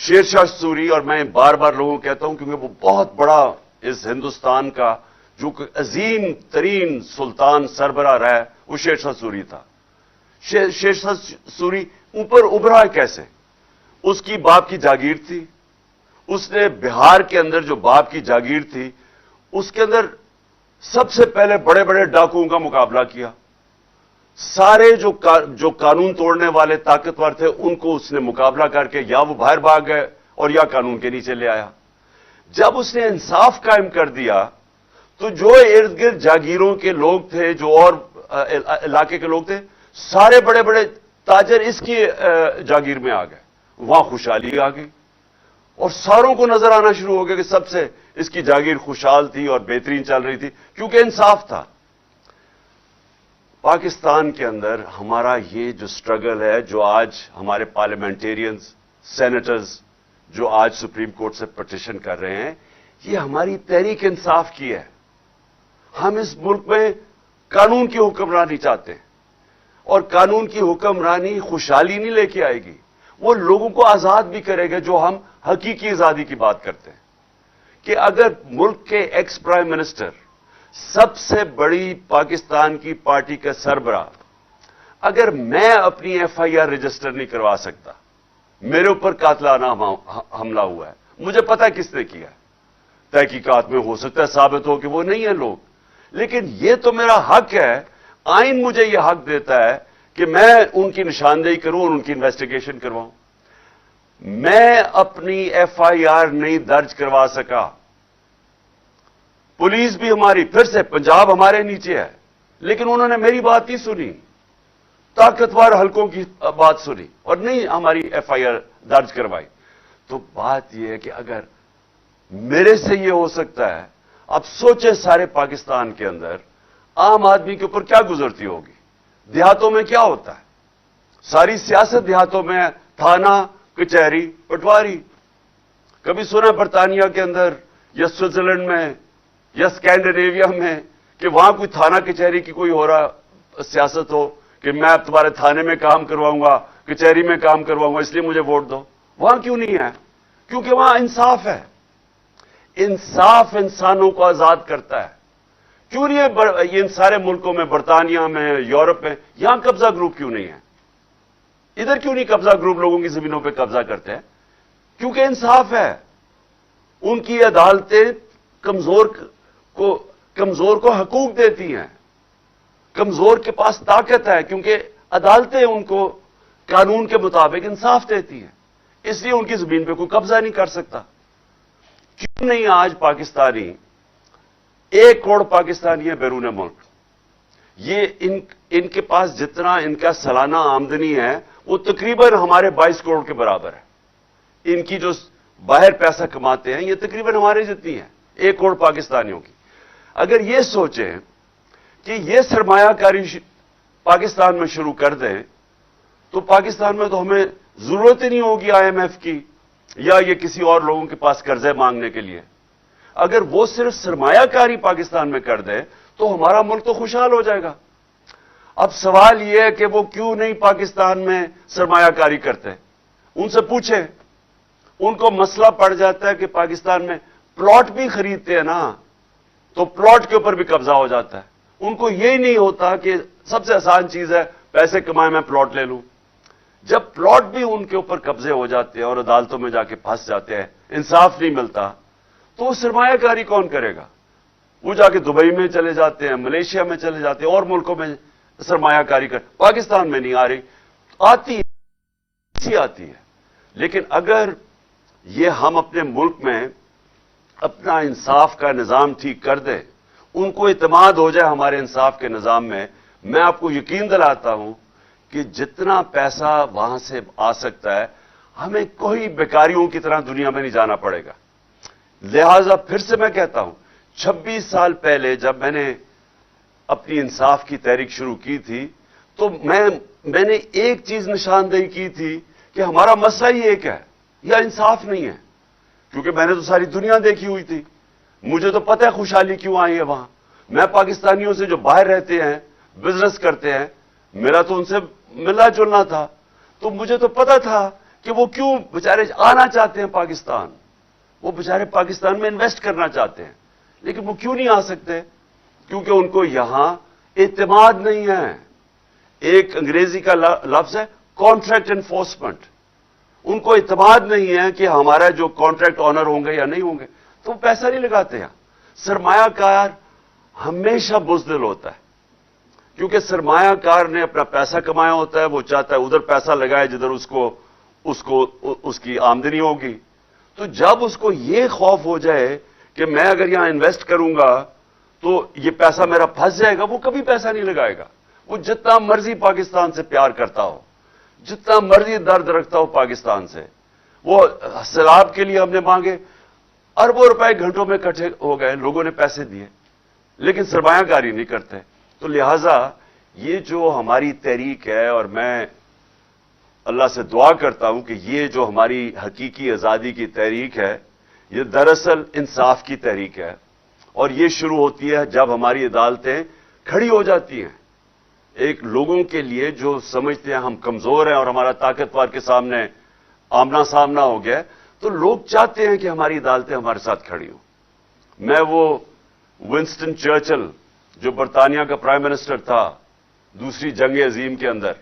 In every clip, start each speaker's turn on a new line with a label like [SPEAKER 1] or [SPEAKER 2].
[SPEAKER 1] شیر شاہ سوری، اور میں بار بار لوگوں کو کہتا ہوں کیونکہ وہ بہت بڑا اس ہندوستان کا جو عظیم ترین سلطان سربراہ رہا ہے، وہ شیر شاہ سوری تھا. شیر شاہ سوری اوپر ابھرا کیسے؟ اس کی باپ کی جاگیر تھی. اس نے بہار کے اندر جو باپ کی جاگیر تھی اس کے اندر سب سے پہلے بڑے بڑے ڈاکوؤں کا مقابلہ کیا. سارے جو قانون توڑنے والے طاقتور تھے ان کو اس نے مقابلہ کر کے یا وہ باہر بھاگ گئے اور یا قانون کے نیچے لے آیا. جب اس نے انصاف قائم کر دیا تو جو ارد گرد جاگیروں کے لوگ تھے، جو اور علاقے کے لوگ تھے، سارے بڑے بڑے تاجر اس کی جاگیر میں آ گئے. وہاں خوشحالی آ گئی اور ساروں کو نظر آنا شروع ہو گیا کہ سب سے اس کی جاگیر خوشحال تھی اور بہترین چل رہی تھی کیونکہ انصاف تھا. پاکستان کے اندر ہمارا یہ جو سٹرگل ہے، جو آج ہمارے پارلیمنٹیرینز، سینیٹرز جو آج سپریم کورٹ سے پٹیشن کر رہے ہیں، یہ ہماری تحریک انصاف کی ہے. ہم اس ملک میں قانون کی حکمرانی چاہتے ہیں، اور قانون کی حکمرانی خوشحالی نہیں لے کے آئے گی، وہ لوگوں کو آزاد بھی کرے گا. جو ہم حقیقی آزادی کی بات کرتے ہیں کہ اگر ملک کے ایکس پرائم منسٹر، سب سے بڑی پاکستان کی پارٹی کا سربراہ، اگر میں اپنی ایف آئی آر رجسٹر نہیں کروا سکتا، میرے اوپر قاتلانہ حملہ ہوا ہے، مجھے پتا کس نے کیا ہے، تحقیقات میں ہو سکتا ہے ثابت ہو کہ وہ نہیں ہے لوگ، لیکن یہ تو میرا حق ہے. آئین مجھے یہ حق دیتا ہے کہ میں ان کی نشاندہی کروں اور ان کی انویسٹیگیشن کرواؤں. میں اپنی ایف آئی آر نہیں درج کروا سکا. پولیس بھی ہماری، پھر سے پنجاب ہمارے نیچے ہے، لیکن انہوں نے میری بات نہیں سنی، طاقتور حلقوں کی بات سنی اور نہیں ہماری ایف آئی آر درج کروائی. تو بات یہ ہے کہ اگر میرے سے یہ ہو سکتا ہے، اب سوچے سارے پاکستان کے اندر عام آدمی کے اوپر کیا گزرتی ہوگی. دیہاتوں میں کیا ہوتا ہے؟ ساری سیاست دیہاتوں میں، تھانہ، کچہری، پٹواری. کبھی سنا برطانیہ کے اندر یا سوئٹزرلینڈ میں یا اسکینڈینیویا میں کہ وہاں کوئی تھانہ کچہری کی کوئی ہو رہا سیاست ہو کہ میں اب تمہارے تھانے میں کام کرواؤں گا، کچہری میں کام کرواؤں گا، اس لیے مجھے ووٹ دو. وہاں کیوں نہیں ہے؟ کیونکہ وہاں انصاف ہے. انصاف انسانوں کو آزاد کرتا ہے. کیوں نہیں ہے ان سارے ملکوں میں، برطانیہ میں، یورپ میں، یہاں قبضہ گروپ کیوں نہیں ہے؟ ادھر کیوں نہیں قبضہ گروپ لوگوں کی زمینوں پہ قبضہ کرتے ہیں؟ کیونکہ انصاف ہے. ان کی عدالتیں کمزور کو حقوق دیتی ہیں. کمزور کے پاس طاقت ہے کیونکہ عدالتیں ان کو قانون کے مطابق انصاف دیتی ہیں، اس لیے ان کی زمین پہ کوئی قبضہ نہیں کر سکتا. کیوں نہیں آج پاکستانی، 1 کروڑ پاکستانی ہے بیرون ملک، یہ ان کے پاس جتنا ان کا سالانہ آمدنی ہے وہ تقریباً ہمارے 22 کروڑ کے برابر ہے. ان کی جو باہر پیسہ کماتے ہیں یہ تقریباً ہمارے جتنی ہے، 1 کروڑ پاکستانیوں کی. اگر یہ سوچیں کہ یہ سرمایہ کاری پاکستان میں شروع کر دیں تو پاکستان میں تو ہمیں ضرورت ہی نہیں ہوگی آئی ایم ایف کی یا یہ کسی اور لوگوں کے پاس قرضے مانگنے کے لیے. اگر وہ صرف سرمایہ کاری پاکستان میں کر دے تو ہمارا ملک تو خوشحال ہو جائے گا. اب سوال یہ ہے کہ وہ کیوں نہیں پاکستان میں سرمایہ کاری کرتے؟ ان سے پوچھیں. ان کو مسئلہ پڑ جاتا ہے کہ پاکستان میں پلاٹ بھی خریدتے ہیں نا تو پلاٹ کے اوپر بھی قبضہ ہو جاتا ہے. ان کو یہی نہیں ہوتا کہ سب سے آسان چیز ہے پیسے کمائے میں پلاٹ لے لوں. جب پلاٹ بھی ان کے اوپر قبضے ہو جاتے ہیں اور عدالتوں میں جا کے پھنس جاتے ہیں، انصاف نہیں ملتا، تو وہ سرمایہ کاری کون کرے گا؟ وہ جا کے دبئی میں چلے جاتے ہیں، ملیشیا میں چلے جاتے ہیں، اور ملکوں میں سرمایہ کاری کر. پاکستان میں نہیں آ رہی، آتی ہے. لیکن اگر یہ ہم اپنے ملک میں اپنا انصاف کا نظام ٹھیک کر دیں، ان کو اعتماد ہو جائے ہمارے انصاف کے نظام میں، میں آپ کو یقین دلاتا ہوں کہ جتنا پیسہ وہاں سے آ سکتا ہے ہمیں کوئی بیکاریوں کی طرح دنیا میں نہیں جانا پڑے گا. لہذا پھر سے میں کہتا ہوں، 26 سال پہلے جب میں نے اپنی انصاف کی تحریک شروع کی تھی تو میں نے ایک چیز نشاندہی کی تھی کہ ہمارا مسئلہ ہی ایک ہے، یا انصاف نہیں ہے. کیونکہ میں نے تو ساری دنیا دیکھی ہوئی تھی، مجھے تو پتہ ہے خوشحالی کیوں آئی ہے وہاں. میں پاکستانیوں سے جو باہر رہتے ہیں، بزنس کرتے ہیں، میرا تو ان سے ملنا جلنا تھا، تو مجھے تو پتہ تھا کہ وہ کیوں بیچارے آنا چاہتے ہیں پاکستان، وہ بیچارے پاکستان میں انویسٹ کرنا چاہتے ہیں، لیکن وہ کیوں نہیں آ سکتے؟ کیونکہ ان کو یہاں اعتماد نہیں ہے. ایک انگریزی کا لفظ ہے کانٹریکٹ انفورسمنٹ. ان کو اعتماد نہیں ہے کہ ہمارا جو کانٹریکٹ آنر ہوں گے یا نہیں ہوں گے، تو وہ پیسہ نہیں لگاتے ہیں. سرمایہ کار ہمیشہ بزدل ہوتا ہے، کیونکہ سرمایہ کار نے اپنا پیسہ کمایا ہوتا ہے، وہ چاہتا ہے ادھر پیسہ لگائے جدھر اس کی آمدنی ہوگی. تو جب اس کو یہ خوف ہو جائے کہ میں اگر یہاں انویسٹ کروں گا تو یہ پیسہ میرا پھنس جائے گا، وہ کبھی پیسہ نہیں لگائے گا. وہ جتنا مرضی پاکستان سے پیار کرتا ہو، جتنا مرضی درد رکھتا ہو پاکستان سے، وہ سیلاب کے لیے ہم نے مانگے، اربوں روپے گھنٹوں میں اکٹھے ہو گئے، لوگوں نے پیسے دیے، لیکن سرمایہ کاری نہیں کرتے. تو لہذا یہ جو ہماری تحریک ہے، اور میں اللہ سے دعا کرتا ہوں کہ یہ جو ہماری حقیقی آزادی کی تحریک ہے، یہ دراصل انصاف کی تحریک ہے، اور یہ شروع ہوتی ہے جب ہماری عدالتیں کھڑی ہو جاتی ہیں. ایک لوگوں کے لیے جو سمجھتے ہیں ہم کمزور ہیں اور ہمارا طاقتور کے سامنے آمنا سامنا ہو گیا، تو لوگ چاہتے ہیں کہ ہماری عدالتیں ہمارے ساتھ کھڑی ہوں. میں وہ ونسٹن چرچل جو برطانیہ کا پرائم منسٹر تھا دوسری جنگ عظیم کے اندر،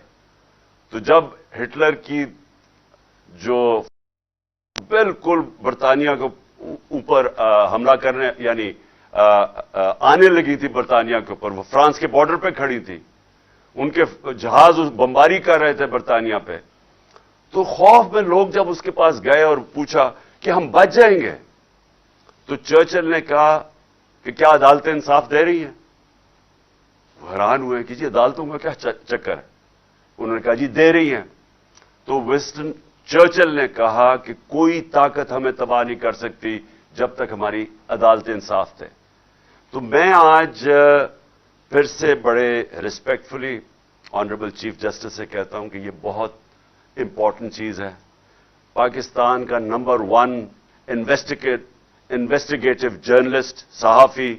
[SPEAKER 1] تو جب ہٹلر کی جو بالکل برطانیہ کے اوپر حملہ کرنے یعنی آنے لگی تھی برطانیہ کے اوپر، وہ فرانس کے بارڈر پہ کھڑی تھی، ان کے جہاز بمباری کر رہے تھے برطانیہ پہ، تو خوف میں لوگ جب اس کے پاس گئے اور پوچھا کہ ہم بچ جائیں گے، تو چرچل نے کہا کہ کیا عدالتیں انصاف دے رہی ہیں؟ وہ حیران ہوئے کہ جی عدالتوں کا کیا چکر ہے؟ انہوں نے کہا جی دے رہی ہیں. تو ونسٹن چرچل نے کہا کہ کوئی طاقت ہمیں تباہ نہیں کر سکتی جب تک ہماری عدالتیں انصاف دیں. تو میں آج پھر سے بڑے ریسپیکٹفلی آنریبل چیف جسٹس سے کہتا ہوں کہ یہ بہت امپورٹنٹ چیز ہے. پاکستان کا نمبر 1 انویسٹیگیٹو جرنلسٹ صحافی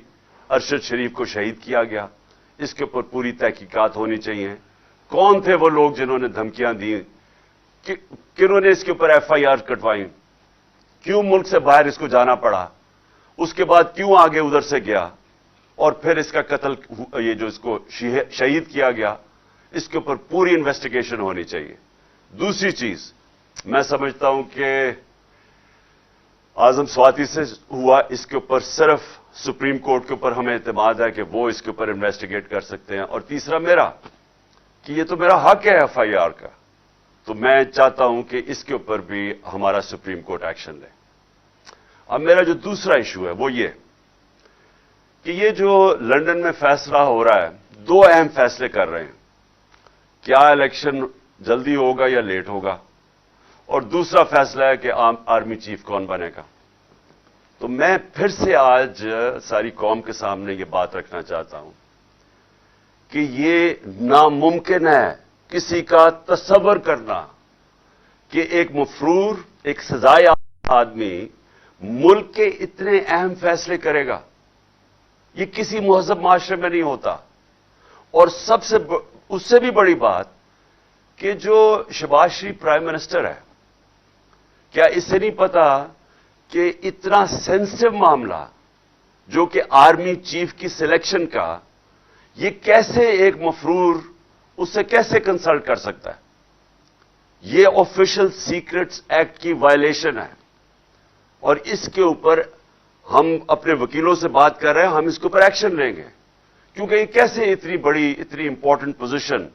[SPEAKER 1] ارشد شریف کو شہید کیا گیا. اس کے اوپر پوری تحقیقات ہونی چاہیے. کون تھے وہ لوگ جنہوں نے دھمکیاں دیں؟ کنہوں نے اس کے اوپر ایف آئی آر کٹوائیں؟ کیوں ملک سے باہر اس کو جانا پڑا؟ اس کے بعد کیوں آگے ادھر سے گیا؟ اور پھر اس کا قتل، یہ جو اس کو شہید کیا گیا، اس کے اوپر پوری انویسٹیگیشن ہونی چاہیے. دوسری چیز میں سمجھتا ہوں کہ اعظم سواتی سے ہوا، اس کے اوپر صرف سپریم کورٹ کے اوپر ہمیں اعتماد ہے کہ وہ اس کے اوپر انویسٹیگیٹ کر سکتے ہیں. اور تیسرا میرا کہ یہ تو میرا حق ہے ایف آئی آر کا، تو میں چاہتا ہوں کہ اس کے اوپر بھی ہمارا سپریم کورٹ ایکشن لے. اب میرا جو دوسرا ایشو ہے وہ یہ کہ یہ جو لندن میں فیصلہ ہو رہا ہے، 2 اہم فیصلے کر رہے ہیں. کیا الیکشن جلدی ہوگا یا لیٹ ہوگا، اور دوسرا فیصلہ ہے کہ آرمی چیف کون بنے گا. تو میں پھر سے آج ساری قوم کے سامنے یہ بات رکھنا چاہتا ہوں کہ یہ ناممکن ہے کسی کا تصور کرنا کہ ایک مفرور، ایک سزایافتہ آدمی ملک کے اتنے اہم فیصلے کرے گا. یہ کسی مہذب معاشرے میں نہیں ہوتا. اور اس سے بھی بڑی بات کہ جو شہباز شریف پرائم منسٹر ہے، کیا اسے نہیں پتا کہ اتنا سینسٹیو معاملہ جو کہ آرمی چیف کی سلیکشن کا، یہ کیسے ایک مفرور اس سے کیسے کنسلٹ کر سکتا ہے؟ یہ آفیشل سیکرٹس ایکٹ کی وائلیشن ہے، اور اس کے اوپر ہم اپنے وکیلوں سے بات کر رہے ہیں، ہم اس کے اوپر ایکشن لیں گے. کیونکہ یہ کیسے اتنی بڑی، اتنی امپورٹنٹ پوزیشن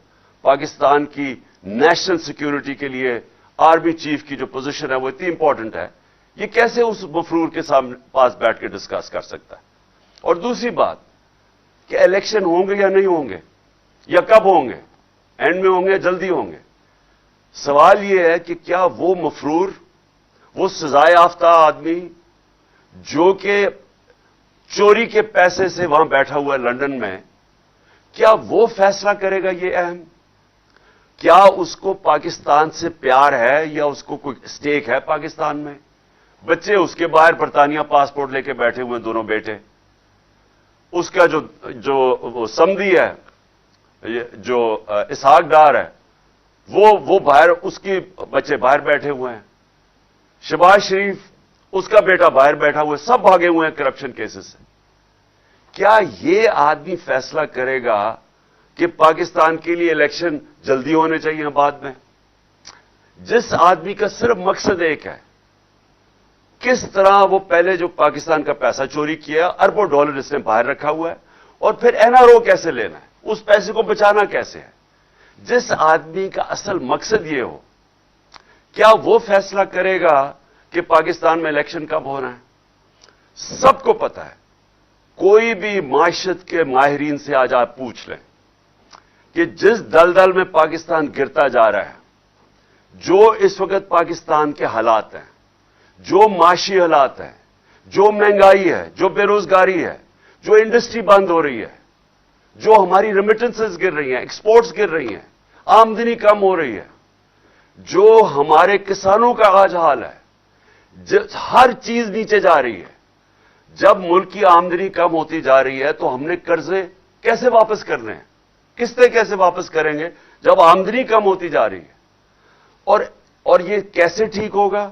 [SPEAKER 1] پاکستان کی نیشنل سیکیورٹی کے لیے، آرمی چیف کی جو پوزیشن ہے وہ اتنی امپورٹنٹ ہے، یہ کیسے اس مفرور کے سامنے پاس بیٹھ کے ڈسکس کر سکتا ہے؟ اور دوسری بات کہ الیکشن ہوں گے یا نہیں ہوں گے، یا کب ہوں گے، اینڈ میں ہوں گے، جلدی ہوں گے. سوال یہ ہے کہ کیا وہ مفرور، وہ سزا یافتہ آدمی جو کہ چوری کے پیسے سے وہاں بیٹھا ہوا ہے لندن میں، کیا وہ فیصلہ کرے گا یہ اہم؟ کیا اس کو پاکستان سے پیار ہے یا اس کو کوئی اسٹیک ہے پاکستان میں؟ بچے اس کے باہر برطانیہ پاسپورٹ لے کے بیٹھے ہوئے ہیں، دونوں بیٹے. اس کا جو سمدھی ہے، جو اسحاق ڈار ہے، وہ باہر، اس کے بچے باہر بیٹھے ہوئے ہیں، شہباز شریف اس کا بیٹا باہر بیٹھا ہوا ہے، سب بھاگے ہوئے ہیں کرپشن کیسز سے۔ کیا یہ آدمی فیصلہ کرے گا کہ پاکستان کے لیے الیکشن جلدی ہونے چاہیے بعد میں؟ جس آدمی کا صرف مقصد ایک ہے، کس طرح وہ پہلے جو پاکستان کا پیسہ چوری کیا، اربوں ڈالر اس نے باہر رکھا ہوا ہے، اور پھر این آر او کیسے لینا ہے، اس پیسے کو بچانا کیسے ہے، جس آدمی کا اصل مقصد یہ ہو، کیا وہ فیصلہ کرے گا کہ پاکستان میں الیکشن کب ہونا ہے؟ سب کو پتا ہے، کوئی بھی معیشت کے ماہرین سے آج آپ پوچھ لیں کہ جس دلدل میں پاکستان گرتا جا رہا ہے، جو اس وقت پاکستان کے حالات ہیں، جو معاشی حالات ہیں، جو مہنگائی ہے، جو بے روزگاری ہے، جو انڈسٹری بند ہو رہی ہے، جو ہماری ریمیٹنسز گر رہی ہیں، ایکسپورٹس گر رہی ہیں، آمدنی کم ہو رہی ہے، جو ہمارے کسانوں کا آج حال ہے، ہر چیز نیچے جا رہی ہے۔ جب ملک کی آمدنی کم ہوتی جا رہی ہے تو ہم نے قرضے کیسے واپس کرنے ہیں؟ قسطیں کیسے واپس کریں گے جب آمدنی کم ہوتی جا رہی ہے؟ اور یہ کیسے ٹھیک ہوگا؟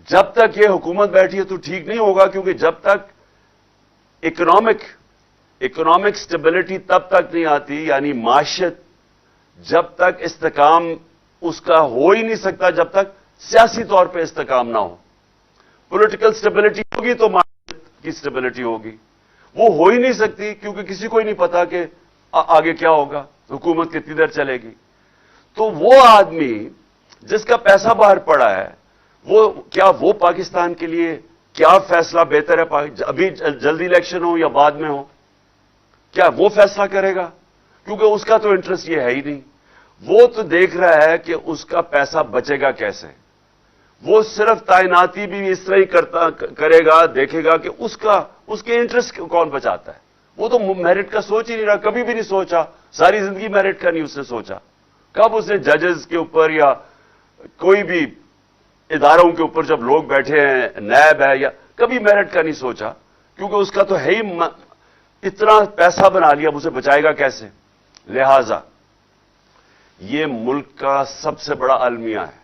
[SPEAKER 1] جب تک یہ حکومت بیٹھی ہے تو ٹھیک نہیں ہوگا، کیونکہ جب تک اکنامک سٹیبلٹی تب تک نہیں آتی، یعنی معیشت جب تک استحکام اس کا ہو ہی نہیں سکتا جب تک سیاسی طور پہ استحکام نہ ہو۔ پولیٹیکل سٹیبلٹی ہوگی تو معیشت کی سٹیبلٹی ہوگی، وہ ہو ہی نہیں سکتی کیونکہ کسی کو ہی نہیں پتا کہ آگے کیا ہوگا، حکومت کتنی دیر چلے گی۔ تو وہ آدمی جس کا پیسہ باہر پڑا ہے، کیا وہ پاکستان کے لیے کیا فیصلہ بہتر ہے، ابھی جلدی الیکشن ہو یا بعد میں ہو، کیا وہ فیصلہ کرے گا؟ کیونکہ اس کا تو انٹرسٹ یہ ہے ہی نہیں، وہ تو دیکھ رہا ہے کہ اس کا پیسہ بچے گا کیسے۔ وہ صرف تعیناتی بھی اس طرح ہی کرے گا، دیکھے گا کہ اس کے انٹرسٹ کون بچاتا ہے۔ وہ تو میرٹ کا سوچ ہی نہیں رہا، کبھی بھی نہیں سوچا، ساری زندگی میرٹ کا نہیں اس نے سوچا۔ کب اس نے ججز کے اوپر یا کوئی بھی اداروں کے اوپر جب لوگ بیٹھے ہیں، نیب ہے، یا کبھی میرٹ کا نہیں سوچا، کیونکہ اس کا تو ہے ہی اتنا پیسہ بنا لیا، اب اسے بچائے گا کیسے؟ لہذا یہ ملک کا سب سے بڑا المیہ ہے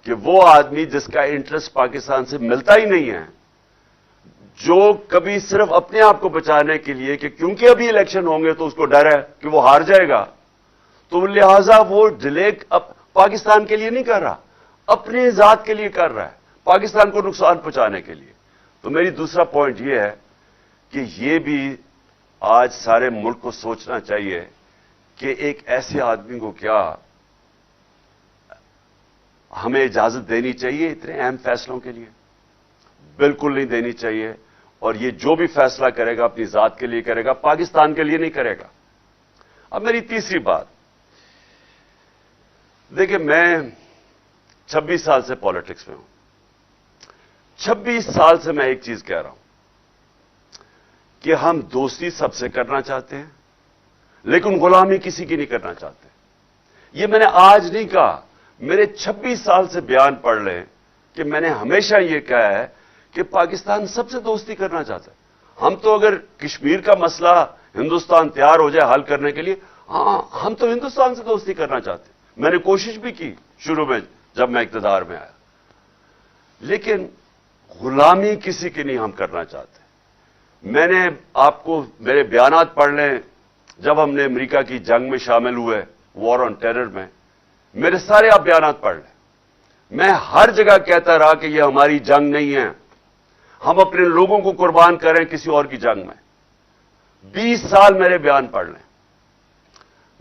[SPEAKER 1] کہ وہ آدمی جس کا انٹرسٹ پاکستان سے ملتا ہی نہیں ہے، جو کبھی صرف اپنے آپ کو بچانے کے لیے کہ کیونکہ ابھی الیکشن ہوں گے تو اس کو ڈر ہے کہ وہ ہار جائے گا، تو لہذا وہ ڈیلے پاکستان کے لیے نہیں کر رہا، اپنی ذات کے لیے کر رہا ہے، پاکستان کو نقصان پہنچانے کے لیے۔ تو میری دوسرا پوائنٹ یہ ہے کہ یہ بھی آج سارے ملک کو سوچنا چاہیے کہ ایک ایسے آدمی کو کیا ہمیں اجازت دینی چاہیے اتنے اہم فیصلوں کے لیے؟ بالکل نہیں دینی چاہیے، اور یہ جو بھی فیصلہ کرے گا اپنی ذات کے لیے کرے گا، پاکستان کے لیے نہیں کرے گا۔ اب میری تیسری بات، دیکھیں میں 26 سال سے پالیٹکس میں ہوں، 26 سال سے میں ایک چیز کہہ رہا ہوں کہ ہم دوستی سب سے کرنا چاہتے ہیں لیکن غلامی کسی کی نہیں کرنا چاہتے۔ یہ میں نے آج نہیں کہا، میرے 26 سال سے بیان پڑھ لیں کہ میں نے ہمیشہ یہ کہا ہے کہ پاکستان سب سے دوستی کرنا چاہتا ہے۔ ہم تو اگر کشمیر کا مسئلہ ہندوستان تیار ہو جائے حل کرنے کے لیے، ہاں ہم تو ہندوستان سے دوستی کرنا چاہتے ہیں۔ میں نے کوشش بھی کی شروع میں جب میں اقتدار میں آیا، لیکن غلامی کسی کی نہیں ہم کرنا چاہتے۔ میں نے آپ کو میرے بیانات پڑھ لیں، جب ہم نے امریکہ کی جنگ میں شامل ہوئے، وار آن ٹیرر میں، میرے سارے آپ بیانات پڑھ لیں، میں ہر جگہ کہتا رہا کہ یہ ہماری جنگ نہیں ہے، ہم اپنے لوگوں کو قربان کریں کسی اور کی جنگ میں۔ 20 سال میرے بیان پڑھ لیں،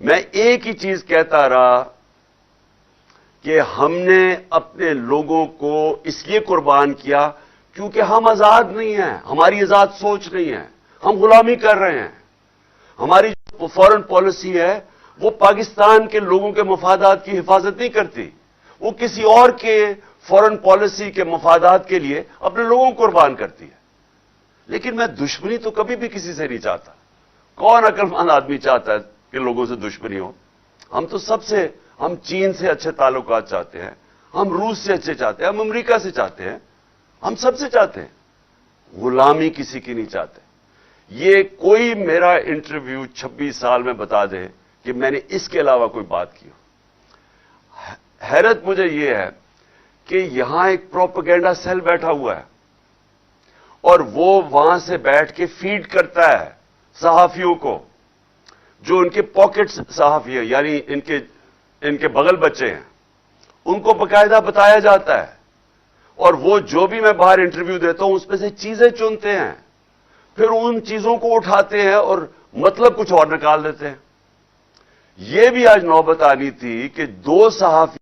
[SPEAKER 1] میں ایک ہی چیز کہتا رہا کہ ہم نے اپنے لوگوں کو اس لیے قربان کیا کیونکہ ہم آزاد نہیں ہیں، ہماری آزاد سوچ نہیں ہے، ہم غلامی کر رہے ہیں۔ ہماری جو فورن پالیسی ہے وہ پاکستان کے لوگوں کے مفادات کی حفاظت نہیں کرتی، وہ کسی اور کے فورن پالیسی کے مفادات کے لیے اپنے لوگوں کو قربان کرتی ہے۔ لیکن میں دشمنی تو کبھی بھی کسی سے نہیں چاہتا۔ کون عقل مند آدمی چاہتا ہے کہ لوگوں سے دشمنی ہو؟ ہم چین سے اچھے تعلقات چاہتے ہیں، ہم روس سے اچھے چاہتے ہیں، ہم امریکہ سے چاہتے ہیں، ہم سب سے چاہتے ہیں، غلامی کسی کی نہیں چاہتے۔ یہ کوئی میرا انٹرویو 26 سال میں بتا دے کہ میں نے اس کے علاوہ کوئی بات کی ہو۔ حیرت مجھے یہ ہے کہ یہاں ایک پروپیگنڈا سیل بیٹھا ہوا ہے اور وہ وہاں سے بیٹھ کے فیڈ کرتا ہے صحافیوں کو، جو ان کے پاکٹ صحافی ہیں، یعنی ان کے بغل بچے ہیں، ان کو باقاعدہ بتایا جاتا ہے، اور وہ جو بھی میں باہر انٹرویو دیتا ہوں اس میں سے چیزیں چنتے ہیں، پھر ان چیزوں کو اٹھاتے ہیں اور مطلب کچھ اور نکال دیتے ہیں۔ یہ بھی آج نوبت آنی تھی کہ دو صحافی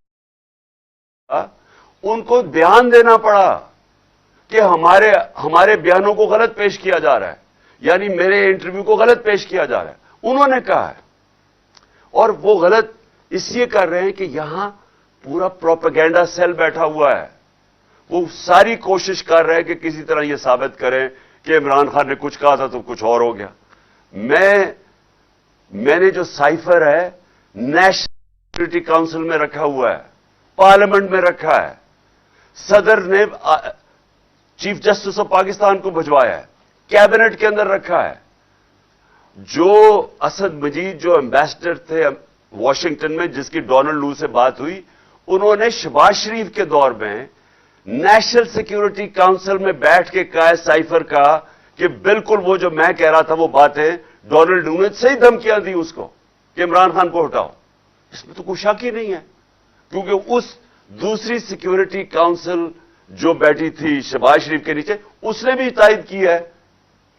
[SPEAKER 1] ان کو بیان دینا پڑا کہ ہمارے بیانوں کو غلط پیش کیا جا رہا ہے، یعنی میرے انٹرویو کو غلط پیش کیا جا رہا ہے، انہوں نے کہا ہے، اور وہ غلط اس لیے کر رہے ہیں کہ یہاں پورا پروپیگنڈا سیل بیٹھا ہوا ہے، وہ ساری کوشش کر رہے ہیں کہ کسی طرح یہ ثابت کریں کہ عمران خان نے کچھ کہا تھا تو کچھ اور ہو گیا۔ میں نے جو سائفر ہے نیشنل سیکورٹی کاؤنسل میں رکھا ہوا ہے، پارلیمنٹ میں رکھا ہے، صدر نے چیف جسٹس آف پاکستان کو بھجوایا ہے، کیبنٹ کے اندر رکھا ہے۔ جو اسد مجید جو ایمبیسڈر تھے واشنگٹن میں، جس کی ڈونلڈ لو سے بات ہوئی، انہوں نے شہباز شریف کے دور میں نیشنل سیکورٹی کاؤنسل میں بیٹھ کے کہا سائفر کا کہ بالکل وہ جو میں کہہ رہا تھا وہ باتیں ڈونلڈ لو نے صحیح دھمکیاں دی اس کو کہ عمران خان کو ہٹاؤ۔ اس میں تو کوئی شک ہی نہیں ہے، کیونکہ اس دوسری سیکورٹی کاؤنسل جو بیٹھی تھی شہباز شریف کے نیچے، اس نے بھی تائید کی ہے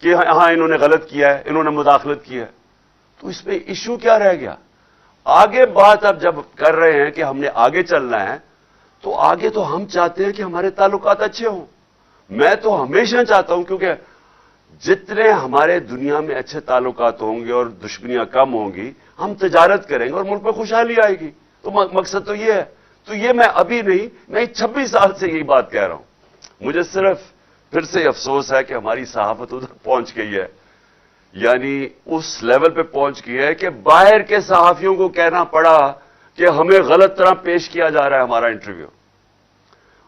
[SPEAKER 1] کہ ہاں انہوں نے غلط کیا ہے، انہوں نے مداخلت کی ہے۔ تو اس میں ایشو کیا رہ گیا؟ آگے بات اب جب کر رہے ہیں کہ ہم نے آگے چلنا ہے، تو آگے تو ہم چاہتے ہیں کہ ہمارے تعلقات اچھے ہوں۔ میں تو ہمیشہ چاہتا ہوں، کیونکہ جتنے ہمارے دنیا میں اچھے تعلقات ہوں گے اور دشمنیاں کم ہوں گی، ہم تجارت کریں گے اور ملک میں خوشحالی آئے گی۔ تو مقصد تو یہ ہے۔ تو یہ میں ابھی نہیں 26 سال سے یہی بات کہہ رہا ہوں۔ مجھے صرف پھر سے افسوس ہے کہ ہماری صحافت ادھر پہنچ گئی ہے، یعنی اس لیول پہ پہنچ گئی ہے کہ باہر کے صحافیوں کو کہنا پڑا کہ ہمیں غلط طرح پیش کیا جا رہا ہے ہمارا انٹرویو۔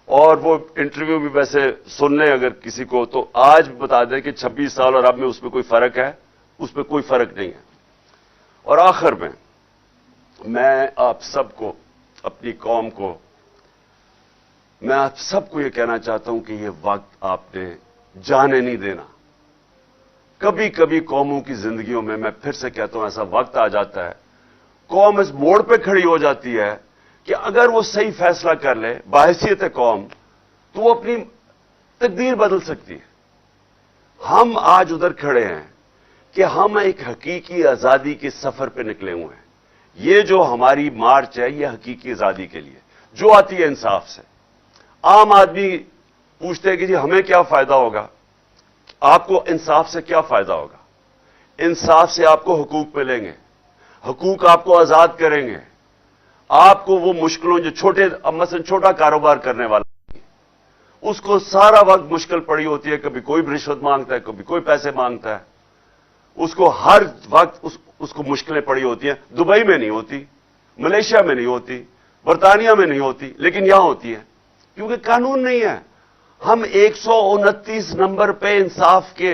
[SPEAKER 1] اور وہ انٹرویو بھی ویسے سن لیں اگر کسی کو، تو آج بتا دیں کہ 26 سال اور اب میں اس میں کوئی فرق ہے؟ اس میں کوئی فرق نہیں ہے۔ اور آخر میں آپ سب کو، اپنی قوم کو، میں آپ سب کو یہ کہنا چاہتا ہوں کہ یہ وقت آپ نے جانے نہیں دینا۔ کبھی کبھی قوموں کی زندگیوں میں پھر سے کہتا ہوں ایسا وقت آ جاتا ہے، قوم اس موڑ پہ کھڑی ہو جاتی ہے کہ اگر وہ صحیح فیصلہ کر لے بحیثیت قوم، تو وہ اپنی تقدیر بدل سکتی ہے۔ ہم آج ادھر کھڑے ہیں کہ ہم ایک حقیقی آزادی کے سفر پہ نکلے ہوئے ہیں۔ یہ جو ہماری مارچ ہے یہ حقیقی آزادی کے لیے، جو آتی ہے انصاف سے۔ عام آدمی پوچھتے ہیں کہ جی ہمیں کیا فائدہ ہوگا؟ آپ کو انصاف سے کیا فائدہ ہوگا؟ انصاف سے آپ کو حقوق ملیں گے، حقوق آپ کو آزاد کریں گے، آپ کو وہ مشکلوں جو مثلا چھوٹا کاروبار کرنے والا اس کو سارا وقت مشکل پڑی ہوتی ہے، کبھی کوئی رشوت مانگتا ہے، کبھی کوئی پیسے مانگتا ہے، اس کو ہر وقت اس کو مشکلیں پڑی ہوتی ہیں۔ دبئی میں نہیں ہوتی، ملیشیا میں نہیں ہوتی، برطانیہ میں نہیں ہوتی، لیکن یہاں ہوتی ہے کیونکہ قانون نہیں ہے۔ ہم 129 نمبر پہ انصاف کے،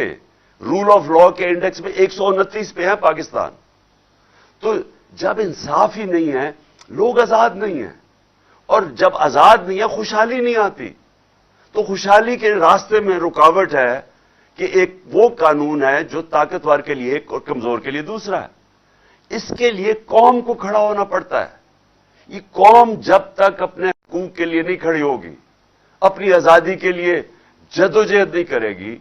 [SPEAKER 1] رول آف لا کے انڈیکس میں 129 پہ ہے پاکستان۔ تو جب انصاف ہی نہیں ہے، لوگ آزاد نہیں ہیں، اور جب آزاد نہیں ہے خوشحالی نہیں آتی۔ تو خوشحالی کے راستے میں رکاوٹ ہے کہ ایک وہ قانون ہے جو طاقتور کے لیے ایک اور کمزور کے لیے دوسرا ہے۔ اس کے لیے قوم کو کھڑا ہونا پڑتا ہے۔ یہ قوم جب تک اپنے حقوق کے لیے نہیں کھڑی ہوگی، اپنی آزادی کے لیے جدوجہد نہیں کرے گی،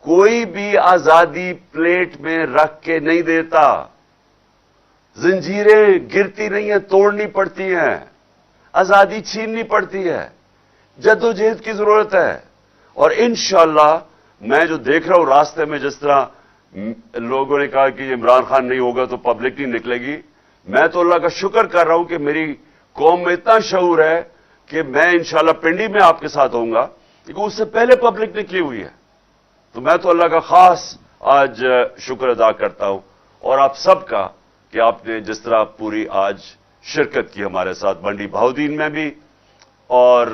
[SPEAKER 1] کوئی بھی آزادی پلیٹ میں رکھ کے نہیں دیتا۔ زنجیریں گرتی نہیں ہیں، توڑنی پڑتی ہیں، آزادی چھیننی پڑتی ہے، جدوجہد کی ضرورت ہے۔ اور انشاءاللہ میں جو دیکھ رہا ہوں راستے میں، جس طرح لوگوں نے کہا کہ عمران خان نہیں ہوگا تو پبلک نہیں نکلے گی، میں تو اللہ کا شکر کر رہا ہوں کہ میری قوم میں اتنا شعور ہے کہ میں انشاءاللہ پنڈی میں آپ کے ساتھ ہوں گا، کیونکہ اس سے پہلے پبلک نکلی ہوئی ہے۔ تو میں تو اللہ کا خاص آج شکر ادا کرتا ہوں، اور آپ سب کا کہ آپ نے جس طرح پوری آج شرکت کی ہمارے ساتھ، بنڈی بہاؤدین میں بھی اور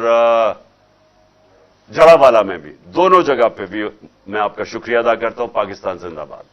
[SPEAKER 1] جڑا والا میں بھی، دونوں جگہ پہ بھی میں آپ کا شکریہ ادا کرتا ہوں۔ پاکستان زندہ باد۔